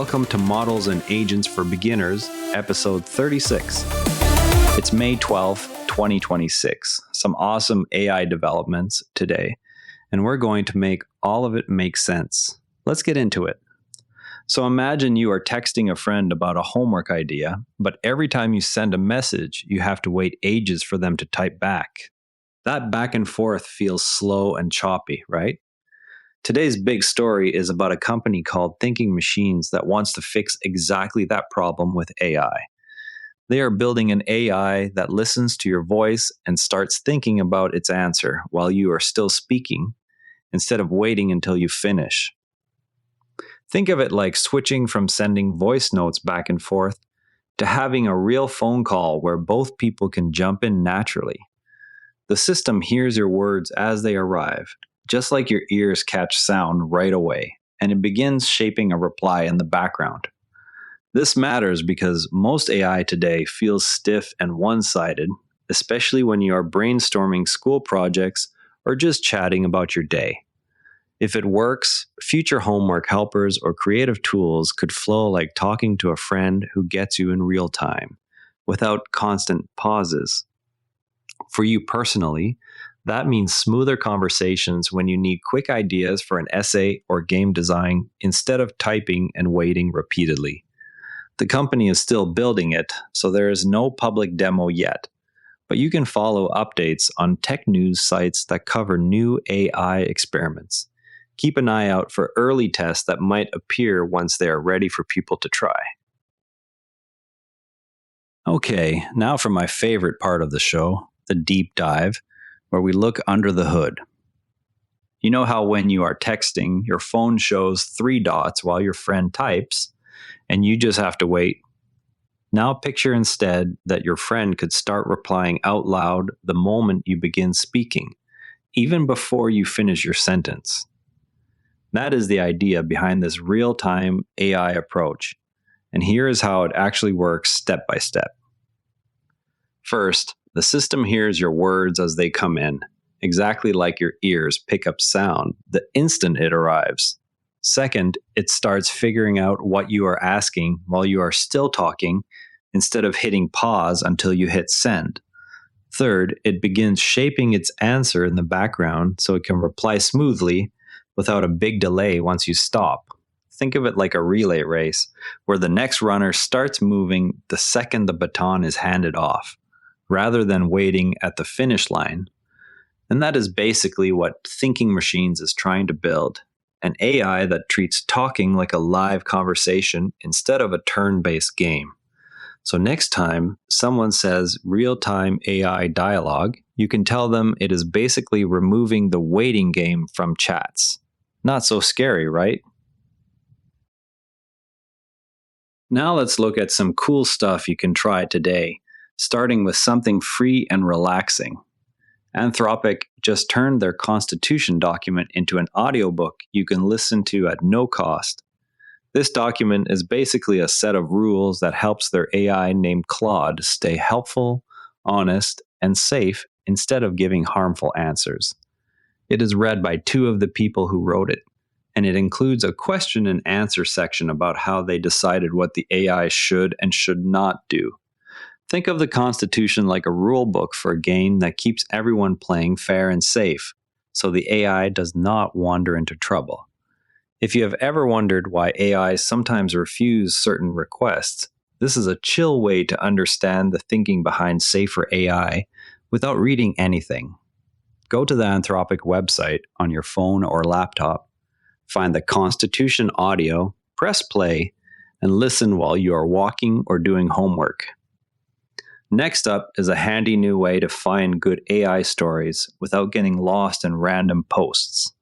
welcome to Models and Agents for Beginners, episode 36. It's May 12th, 2026. Some awesome AI developments today, and we're going to make all of it make sense. Let's get into it. So imagine you are texting a friend about a homework idea, but every time you send a message, you have to wait ages for them to type back. That back and forth feels slow and choppy, right? Today's big story is about a company called Thinking Machines that wants to fix exactly that problem with AI. They are building an AI that listens to your voice and starts thinking about its answer while you are still speaking, instead of waiting until you finish. Think of it like switching from sending voice notes back and forth to having a real phone call where both people can jump in naturally. The system hears your words as they arrive, just like your ears catch sound right away, and it begins shaping a reply in the background. This matters because most AI today feels stiff and one-sided, especially when you are brainstorming school projects or just chatting about your day. If it works, future homework helpers or creative tools could flow like talking to a friend who gets you in real time, without constant pauses. For you personally, that means smoother conversations when you need quick ideas for an essay or game design instead of typing and waiting repeatedly. The company is still building it, so there is no public demo yet, but you can follow updates on tech news sites that cover new AI experiments. Keep an eye out for early tests that might appear once they are ready for people to try. Okay, now for my favorite part of the show, the deep dive, where we look under the hood. You know how when you are texting, your phone shows 3 dots while your friend types, and you just have to wait? Now picture instead that your friend could start replying out loud the moment you begin speaking, even before you finish your sentence. That is the idea behind this real-time AI approach, and here is how it actually works step by step. First, the system hears your words as they come in, exactly like your ears pick up sound the instant it arrives. Second, it starts figuring out what you are asking while you are still talking, instead of hitting pause until you hit send. Third, it begins shaping its answer in the background so it can reply smoothly without a big delay once you stop. Think of it like a relay race, where the next runner starts moving the second the baton is handed off, rather than waiting at the finish line. And that is basically what Thinking Machines is trying to build, an AI that treats talking like a live conversation instead of a turn-based game. So next time someone says real-time AI dialogue, you can tell them it is basically removing the waiting game from chats. Not so scary, right? Now let's look at some cool stuff you can try today, starting with something free and relaxing. Anthropic just turned their Constitution document into an audiobook you can listen to at no cost. This document is basically a set of rules that helps their AI named Claude stay helpful, honest, and safe instead of giving harmful answers. It is read by 2 of the people who wrote it, and it includes a question and answer section about how they decided what the AI should and should not do. Think of the Constitution like a rule book for a game that keeps everyone playing fair and safe, so the AI does not wander into trouble. If you have ever wondered why AI sometimes refuse certain requests, this is a chill way to understand the thinking behind safer AI without reading anything. Go to the Anthropic website on your phone or laptop, find the Constitution audio, press play, and listen while you are walking or doing homework. Next up is a handy new way to find good AI stories without getting lost in random posts.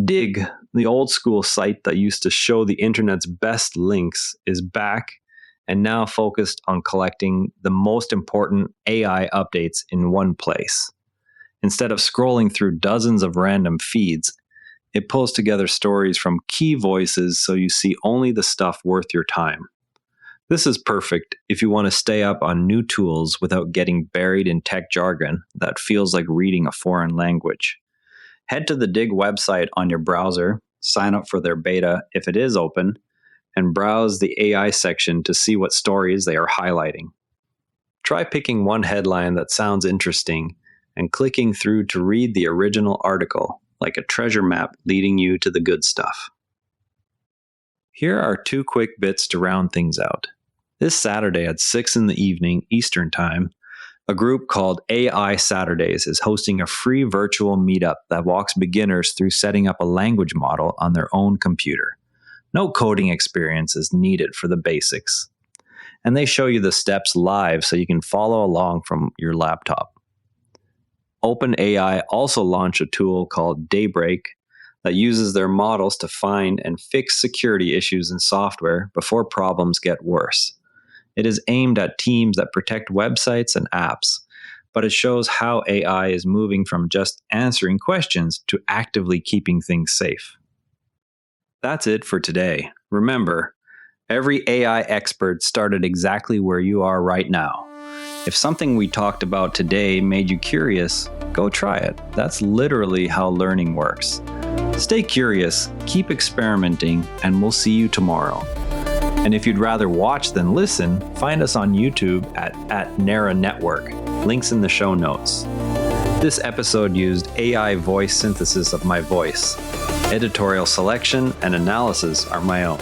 Digg, the old school site that used to show the internet's best links, is back and now focused on collecting the most important AI updates in one place. Instead of scrolling through dozens of random feeds, it pulls together stories from key voices so you see only the stuff worth your time. This is perfect if you want to stay up on new tools without getting buried in tech jargon that feels like reading a foreign language. Head to the Digg website on your browser, sign up for their beta if it is open, and browse the AI section to see what stories they are highlighting. Try picking one headline that sounds interesting and clicking through to read the original article, like a treasure map leading you to the good stuff. Here are 2 quick bits to round things out. This Saturday at 6 in the evening Eastern Time, a group called AI Saturdays is hosting a free virtual meetup that walks beginners through setting up a language model on their own computer. No coding experience is needed for the basics. And they show you the steps live so you can follow along from your laptop. OpenAI also launched a tool called Daybreak that uses their models to find and fix security issues in software before problems get worse. It is aimed at teams that protect websites and apps, but it shows how AI is moving from just answering questions to actively keeping things safe. That's it for today. Remember, every AI expert started exactly where you are right now. If something we talked about today made you curious, go try it. That's literally how learning works. Stay curious, keep experimenting, and we'll see you tomorrow. And if you'd rather watch than listen, find us on YouTube at Nara Network. Links in the show notes. This episode used AI voice synthesis of my voice. Editorial selection and analysis are my own.